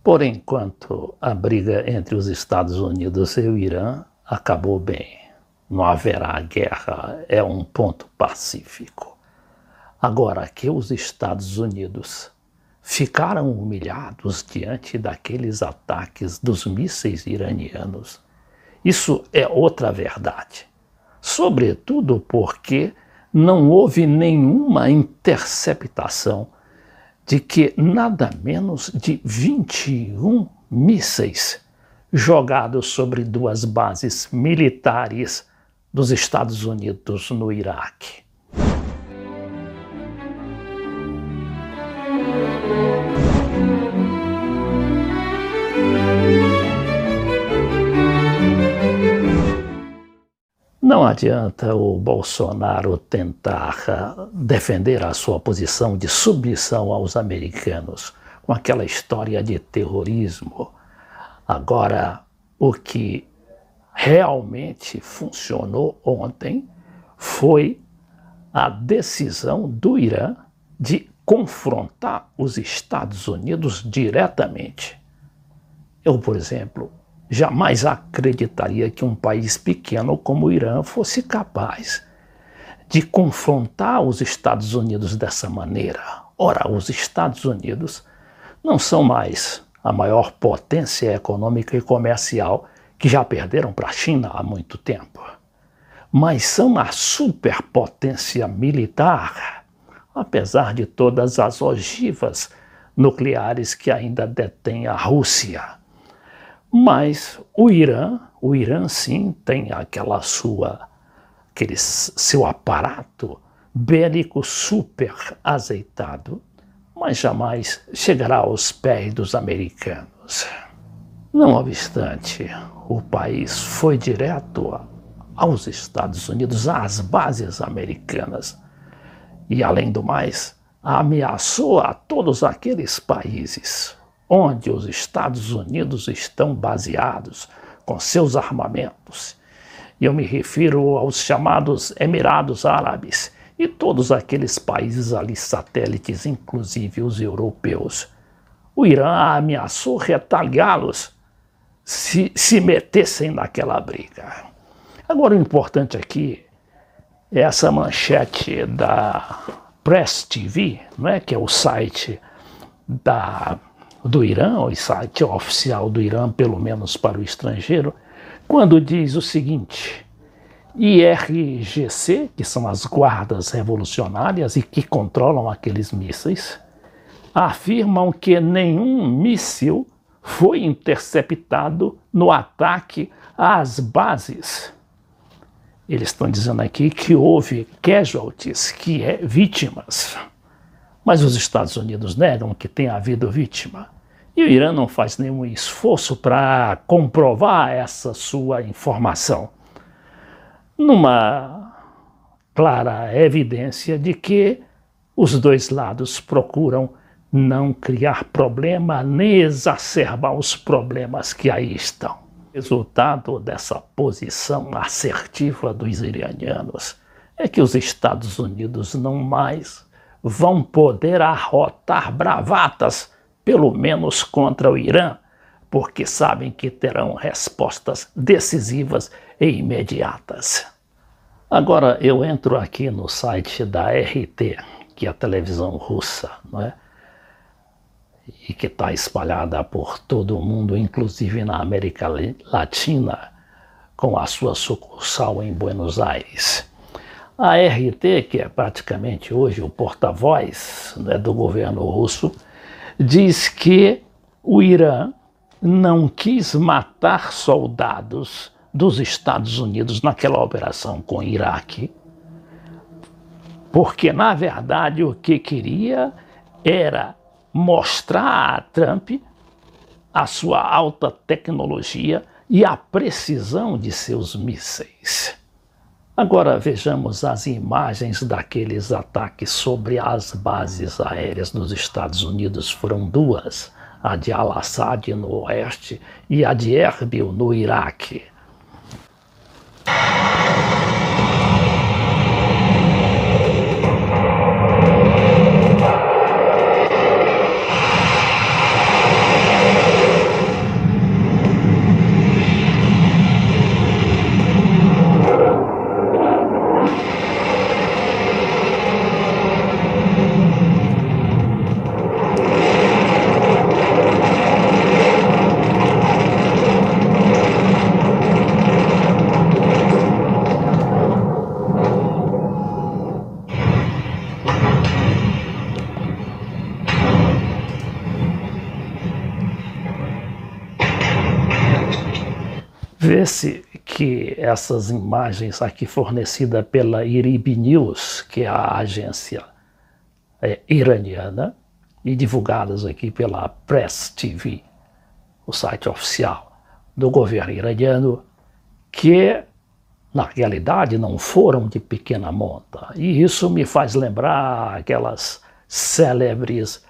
Por enquanto, a briga entre os Estados Unidos e o Irã acabou bem. Não haverá guerra, é um ponto pacífico. Agora que os Estados Unidos ficaram humilhados diante daqueles ataques dos mísseis iranianos, isso é outra verdade. Sobretudo porque não houve nenhuma interceptação de que nada menos de 21 mísseis jogados sobre duas bases militares dos Estados Unidos no Iraque. Não adianta o Bolsonaro tentar defender a sua posição de submissão aos americanos com aquela história de terrorismo. Agora, o que realmente funcionou ontem foi a decisão do Irã de confrontar os Estados Unidos diretamente. Eu, por exemplo, jamais acreditaria que um país pequeno como o Irã fosse capaz de confrontar os Estados Unidos dessa maneira. Ora, os Estados Unidos não são mais a maior potência econômica e comercial que já perderam para a China há muito tempo, mas são a superpotência militar, apesar de todas as ogivas nucleares que ainda detém a Rússia. Mas o Irã sim tem aquele seu aparato bélico super azeitado, mas jamais chegará aos pés dos americanos. Não obstante, o país foi direto aos Estados Unidos, às bases americanas, e, além do mais, ameaçou a todos aqueles países onde os Estados Unidos estão baseados com seus armamentos. E eu me refiro aos chamados Emirados Árabes e todos aqueles países ali satélites, inclusive os europeus. O Irã ameaçou retaliá-los se metessem naquela briga. Agora, o importante aqui é essa manchete da Press TV, que é o site do Irã, o site oficial do Irã, pelo menos para o estrangeiro, quando diz o seguinte: IRGC, que são as guardas revolucionárias e que controlam aqueles mísseis, afirmam que nenhum míssil foi interceptado no ataque às bases. Eles estão dizendo aqui que houve casualties, que é vítimas. Mas os Estados Unidos negam que tenha havido vítima. E o Irã não faz nenhum esforço para comprovar essa sua informação, numa clara evidência de que os dois lados procuram não criar problema nem exacerbar os problemas que aí estão. Resultado dessa posição assertiva dos iranianos é que os Estados Unidos não mais vão poder arrotar bravatas, pelo menos contra o Irã, porque sabem que terão respostas decisivas e imediatas. Agora eu entro aqui no site da RT, que é a televisão russa, e que está espalhada por todo o mundo, inclusive na América Latina, com a sua sucursal em Buenos Aires. A RT, que é praticamente hoje o porta-voz do governo russo, diz que o Irã não quis matar soldados dos Estados Unidos naquela operação com o Iraque, porque, na verdade, o que queria era mostrar a Trump a sua alta tecnologia e a precisão de seus mísseis. Agora vejamos as imagens daqueles ataques sobre as bases aéreas dos Estados Unidos. Foram duas, a de Al-Assad no oeste e a de Erbil no Iraque. Vê-se que essas imagens aqui fornecidas pela IRIB News, que é a agência iraniana, e divulgadas aqui pela Press TV, o site oficial do governo iraniano, que na realidade não foram de pequena monta. E isso me faz lembrar aquelas célebres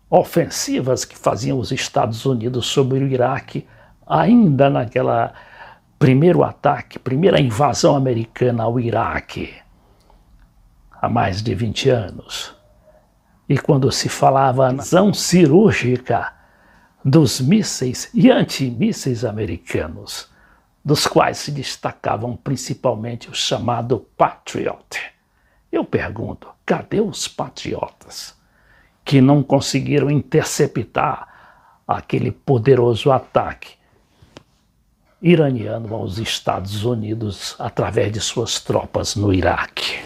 ofensivas que faziam os Estados Unidos sobre o Iraque, ainda naquela primeiro ataque, primeira invasão americana ao Iraque, há mais de 20 anos. E quando se falava na ação cirúrgica dos mísseis e antimísseis americanos, dos quais se destacavam principalmente o chamado Patriot. Eu pergunto, cadê os patriotas que não conseguiram interceptar aquele poderoso ataque iraniano aos Estados Unidos através de suas tropas no Iraque?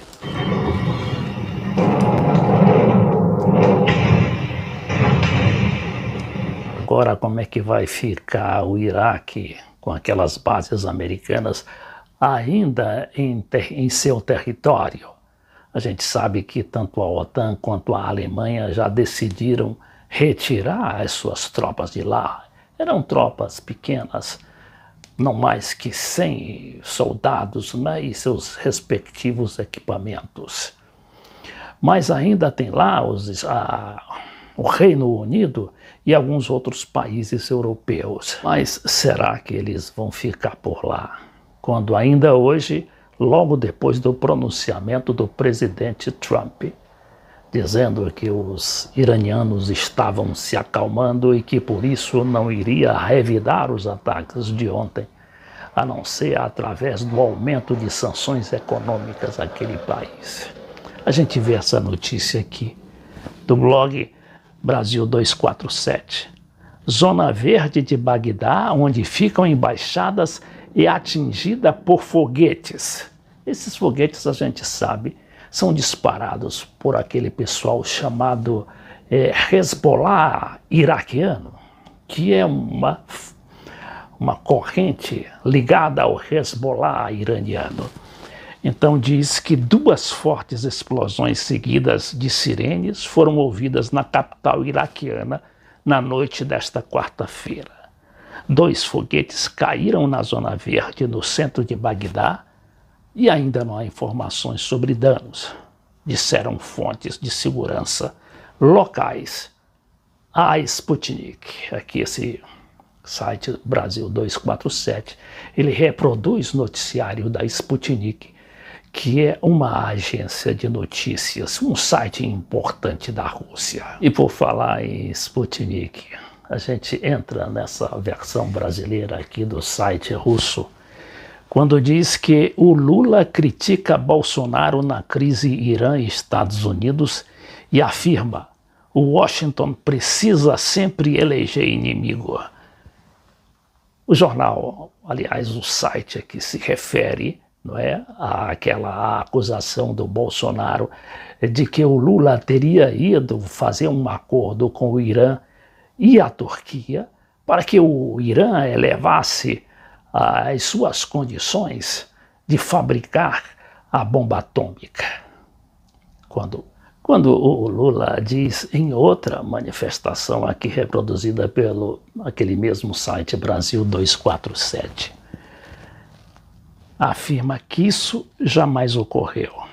Agora, como é que vai ficar o Iraque com aquelas bases americanas ainda em seu território? A gente sabe que tanto a OTAN quanto a Alemanha já decidiram retirar as suas tropas de lá. Eram tropas pequenas, não mais que 100 soldados, né, e seus respectivos equipamentos. Mas ainda tem lá o Reino Unido e alguns outros países europeus. Mas será que eles vão ficar por lá? Quando ainda hoje, logo depois do pronunciamento do presidente Trump, dizendo que os iranianos estavam se acalmando e que por isso não iria revidar os ataques de ontem, a não ser através do aumento de sanções econômicas àquele país. A gente vê essa notícia aqui do blog Brasil 247. Zona verde de Bagdá, onde ficam embaixadas, é atingida por foguetes. Esses foguetes, a gente sabe, são disparados por aquele pessoal chamado Hezbollah iraquiano, que é uma corrente ligada ao Hezbollah iraniano. Então diz que 2 fortes explosões seguidas de sirenes foram ouvidas na capital iraquiana na noite desta quarta-feira. 2 foguetes caíram na Zona Verde, no centro de Bagdá, e ainda não há informações sobre danos, disseram fontes de segurança locais à Sputnik. Aqui esse site Brasil 247, ele reproduz noticiário da Sputnik, que é uma agência de notícias, um site importante da Rússia. E por falar em Sputnik, a gente entra nessa versão brasileira aqui do site russo, quando diz que o Lula critica Bolsonaro na crise Irã e Estados Unidos e afirma: o Washington precisa sempre eleger inimigo. O jornal, aliás, o site aqui se refere, não é, àquela acusação do Bolsonaro de que o Lula teria ido fazer um acordo com o Irã e a Turquia para que o Irã elevasse as suas condições de fabricar a bomba atômica. Quando o Lula diz em outra manifestação aqui reproduzida pelo aquele mesmo site Brasil 247, afirma que isso jamais ocorreu.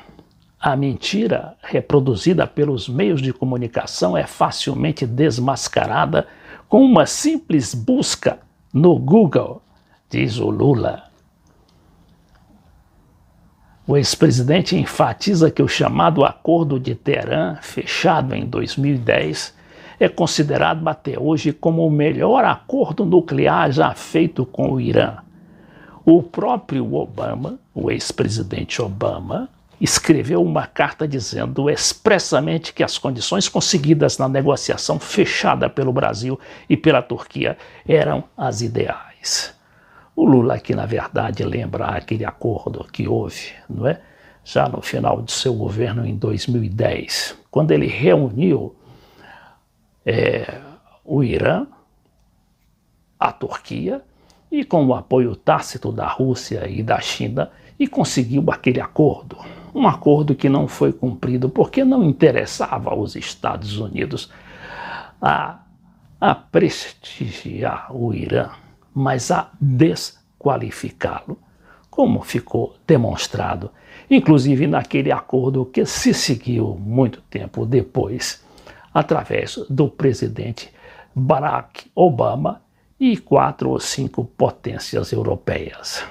A mentira reproduzida pelos meios de comunicação é facilmente desmascarada com uma simples busca no Google, diz o Lula. O ex-presidente enfatiza que o chamado Acordo de Teherã, fechado em 2010, é considerado até hoje como o melhor acordo nuclear já feito com o Irã. O próprio Obama, o ex-presidente Obama, escreveu uma carta dizendo expressamente que as condições conseguidas na negociação fechada pelo Brasil e pela Turquia eram as ideais. O Lula aqui, na verdade, lembra aquele acordo que houve, não é? Já no final de seu governo em 2010, quando ele reuniu o Irã, a Turquia e com o apoio tácito da Rússia e da China, e conseguiu aquele acordo. Um acordo que não foi cumprido porque não interessava aos Estados Unidos a prestigiar o Irã, mas a desqualificá-lo, como ficou demonstrado, inclusive naquele acordo que se seguiu muito tempo depois, através do presidente Barack Obama e 4 ou 5 potências europeias.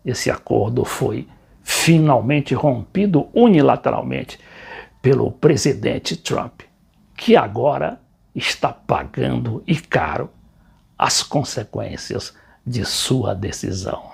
Esse acordo foi finalmente rompido unilateralmente pelo presidente Trump, que agora está pagando e caro as consequências de sua decisão.